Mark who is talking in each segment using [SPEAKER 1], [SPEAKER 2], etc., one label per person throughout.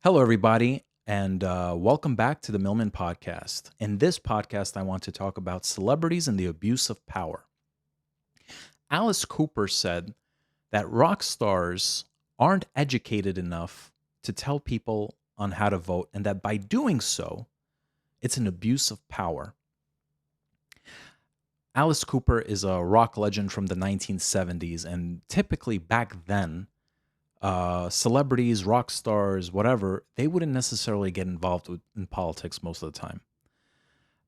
[SPEAKER 1] Hello, everybody, and welcome back to the Milman podcast. In this podcast, I want to talk about celebrities and the abuse of power. Alice Cooper said that rock stars aren't educated enough to tell people on how to vote, and that by doing so, it's an abuse of power. Alice Cooper is a rock legend from the 1970s, and typically back then, celebrities, rock stars, whatever, they wouldn't necessarily get involved in politics most of the time.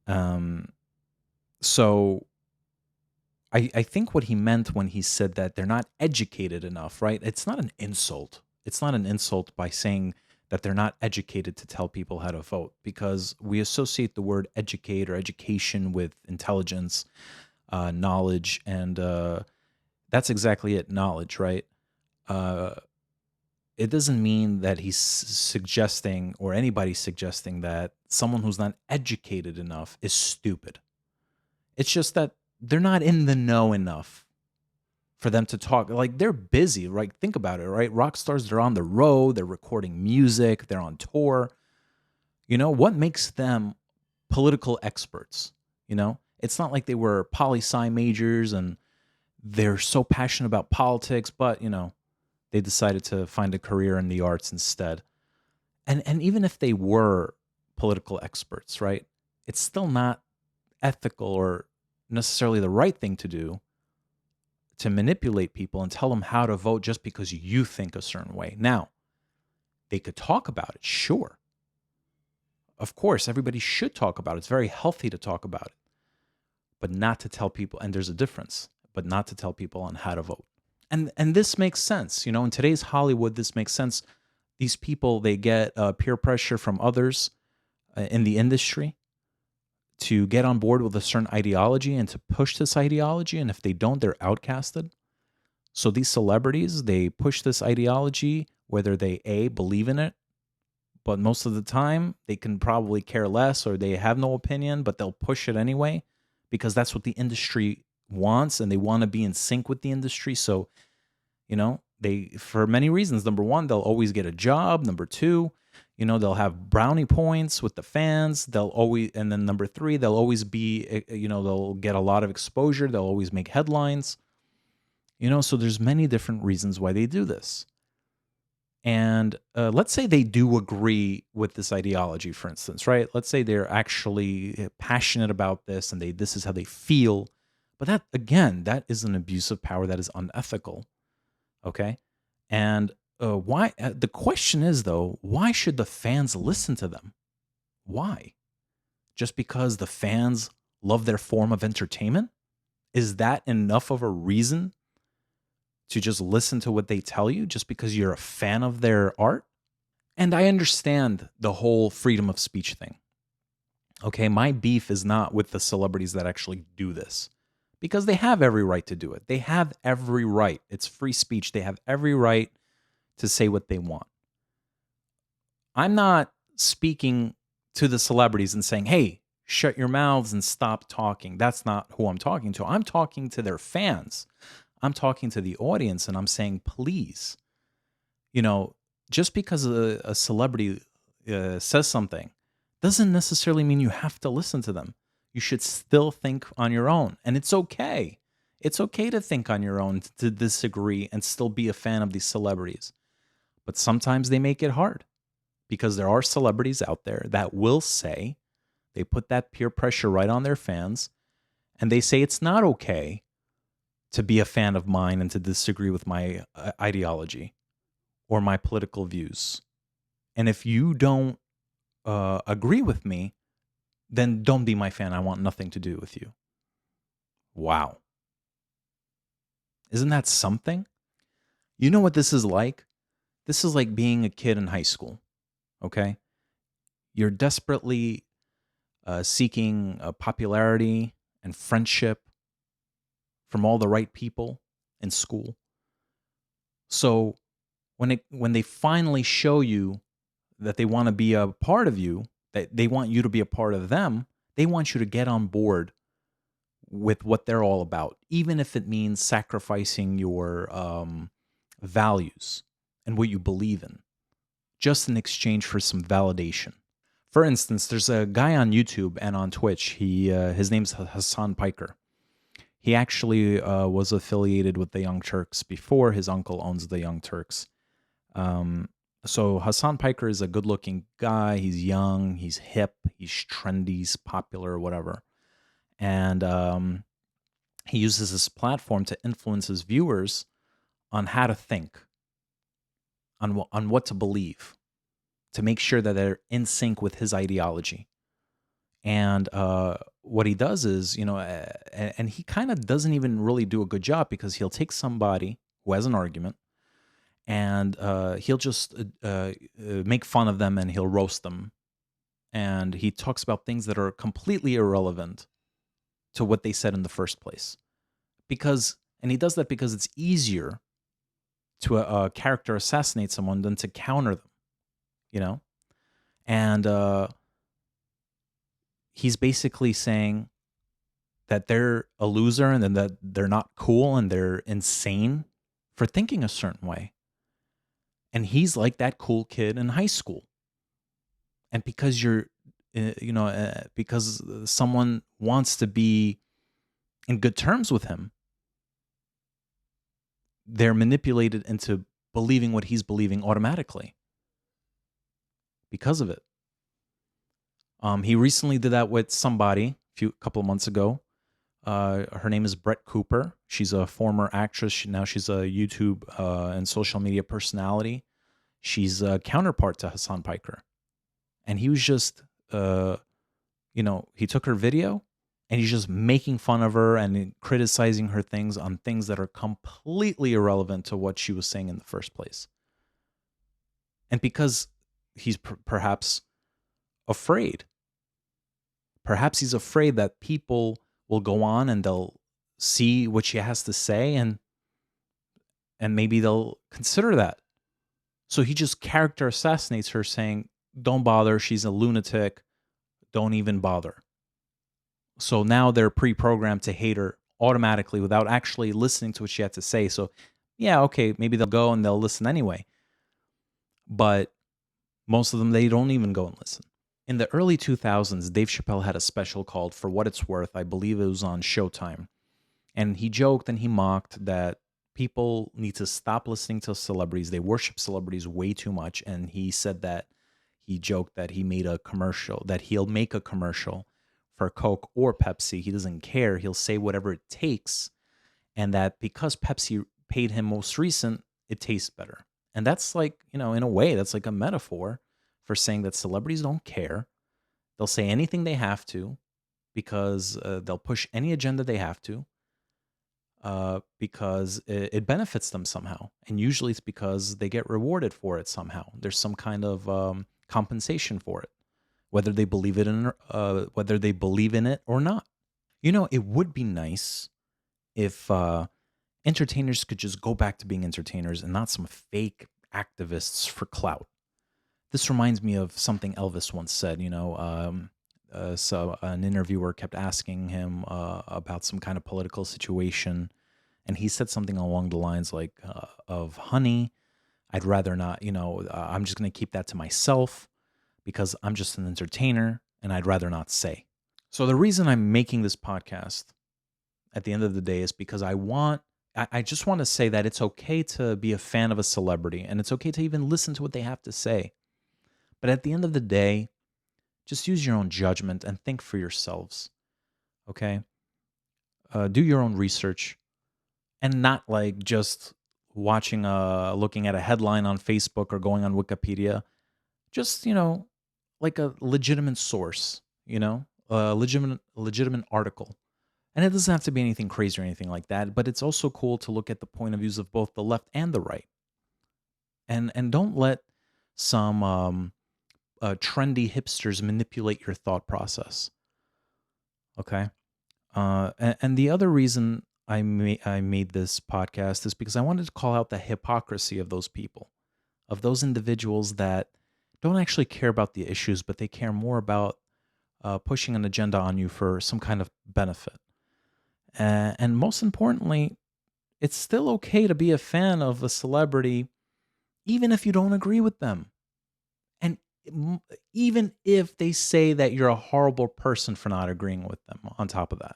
[SPEAKER 1] Um, so I think what he meant when he said that they're not educated enough, right? It's not an insult. It's not an insult by saying that they're not educated to tell people how to vote because we associate the word educate or education with intelligence, knowledge, and that's exactly it, knowledge, right? Uh, it doesn't mean that he's suggesting or anybody's suggesting that someone who's not educated enough is stupid. It's just that they're not in the know enough for them to talk. Like they're busy, right? Think about it, right? Rock stars, they're on the road, they're recording music, they're on tour. What makes them political experts? It's not like they were poli sci majors and they're so passionate about politics, but they decided to find a career in the arts instead. And even if they were political experts, right? It's still not ethical or necessarily the right thing to do to manipulate people and tell them how to vote just because you think a certain way. Now, they could talk about it, sure. Of course, everybody should talk about it. It's very healthy to talk about it, but not to tell people, and there's a difference, but not to tell people on how to vote. And this makes sense. In today's Hollywood, this makes sense. These people, they get peer pressure from others in the industry to get on board with a certain ideology and to push this ideology. And if they don't, they're outcasted. So these celebrities, they push this ideology, whether they believe in it, but most of the time they can probably care less or they have no opinion, but they'll push it anyway because that's what the industry wants and they want to be in sync with the industry. So, they, for many reasons, number one, they'll always get a job. Number two, they'll have brownie points with the fans. They'll always, and then number three, they'll always be, they'll get a lot of exposure. They'll always make headlines. So there's many different reasons why they do this. And let's say they do agree with this ideology, for instance, right? Let's say they're actually passionate about this and this is how they feel. But that, again, that is an abuse of power that is unethical. Okay. And why? The question is, though, why should the fans listen to them? Why? Just because the fans love their form of entertainment? Is that enough of a reason to just listen to what they tell you just because you're a fan of their art? And I understand the whole freedom of speech thing. Okay, my beef is not with the celebrities that actually do this because they have every right to do it. They have every right. It's free speech. They have every right to say what they want. I'm not speaking to the celebrities and saying, hey, shut your mouths and stop talking. That's not who I'm talking to. I'm talking to their fans. I'm talking to the audience and I'm saying, please, just because a celebrity says something doesn't necessarily mean you have to listen to them. You should still think on your own. And it's okay. It's okay to think on your own, to disagree, and still be a fan of these celebrities. But sometimes they make it hard because there are celebrities out there that will say, they put that peer pressure right on their fans, and they say it's not okay to be a fan of mine and to disagree with my ideology or my political views. And if you don't agree with me, then don't be my fan. I want nothing to do with you. Wow. Isn't that something? You know what this is like? This is like being a kid in high school, okay? You're desperately seeking popularity and friendship from all the right people in school. So when they finally show you that they want to be a part of you, that they want you to be a part of them, they want you to get on board with what they're all about, even if it means sacrificing your values and what you believe in, just in exchange for some validation. For instance, there's a guy on YouTube and on Twitch. His name's Hasan Piker. He actually was affiliated with the Young Turks before. His uncle owns the Young Turks. Um, so Hasan Piker is a good-looking guy. He's young, he's hip, he's trendy, he's popular, whatever. And he uses this platform to influence his viewers on how to think, on what to believe, to make sure that they're in sync with his ideology. And what he does is, and he kind of doesn't even really do a good job, because he'll take somebody who has an argument, and he'll just make fun of them, and he'll roast them. And he talks about things that are completely irrelevant to what they said in the first place. And he does that because it's easier to character assassinate someone than to counter them, you know? And he's basically saying that they're a loser, and then that they're not cool, and they're insane for thinking a certain way. And he's like that cool kid in high school. And because because someone wants to be in good terms with him, they're manipulated into believing what he's believing automatically because of it. He recently did that with somebody a couple of months ago. Her name is Brett Cooper. She's a former actress. Now she's a YouTube and social media personality. She's a counterpart to Hasan Piker. And he was just, he took her video, and he's just making fun of her and criticizing her things on things that are completely irrelevant to what she was saying in the first place. And because he's perhaps afraid that people will go on and they'll see what she has to say, and maybe they'll consider that. So he just character assassinates her, saying, don't bother, she's a lunatic, don't even bother. So now they're pre-programmed to hate her automatically without actually listening to what she had to say. So yeah, okay, maybe they'll go and they'll listen anyway. But most of them, they don't even go and listen. In the early 2000s, Dave Chappelle had a special called For What It's Worth. I believe it was on Showtime. And he joked and he mocked that people need to stop listening to celebrities. They worship celebrities way too much. And he said that he joked that he made a commercial, that he'll make a commercial for Coke or Pepsi. He doesn't care. He'll say whatever it takes. And that because Pepsi paid him most recent, it tastes better. And that's like, in a way, that's like a metaphor for saying that celebrities don't care. They'll say anything they have to, because they'll push any agenda they have to, because it benefits them somehow. And usually it's because they get rewarded for it somehow. There's some kind of compensation for it, whether they believe it in it or not. It would be nice if entertainers could just go back to being entertainers and not some fake activists for clout. This reminds me of something Elvis once said. So an interviewer kept asking him about some kind of political situation, and he said something along the lines like, of honey, I'd rather not, I'm just going to keep that to myself because I'm just an entertainer and I'd rather not say. So the reason I'm making this podcast at the end of the day is because I just want to say that it's okay to be a fan of a celebrity, and it's okay to even listen to what they have to say. But at the end of the day, just use your own judgment and think for yourselves, okay? Do your own research, and not like just looking at a headline on Facebook or going on Wikipedia. Just, like a legitimate source, a legitimate article. And it doesn't have to be anything crazy or anything like that, but it's also cool to look at the point of views of both the left and the right. And don't let some trendy hipsters manipulate your thought process. Okay? And the other reason I made this podcast is because I wanted to call out the hypocrisy of those people, of those individuals that don't actually care about the issues, but they care more about pushing an agenda on you for some kind of benefit. And most importantly, it's still okay to be a fan of a celebrity, even if you don't agree with them. m- even if they say that you're a horrible person for not agreeing with them on top of that,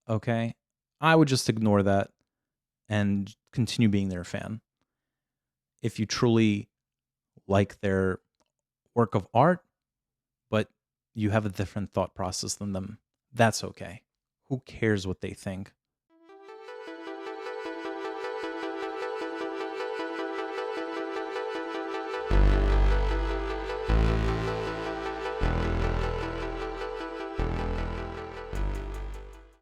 [SPEAKER 1] okay? I would just ignore that and continue being their fan. If you truly like their work of art, but you have a different thought process than them, that's okay. Who cares what they think?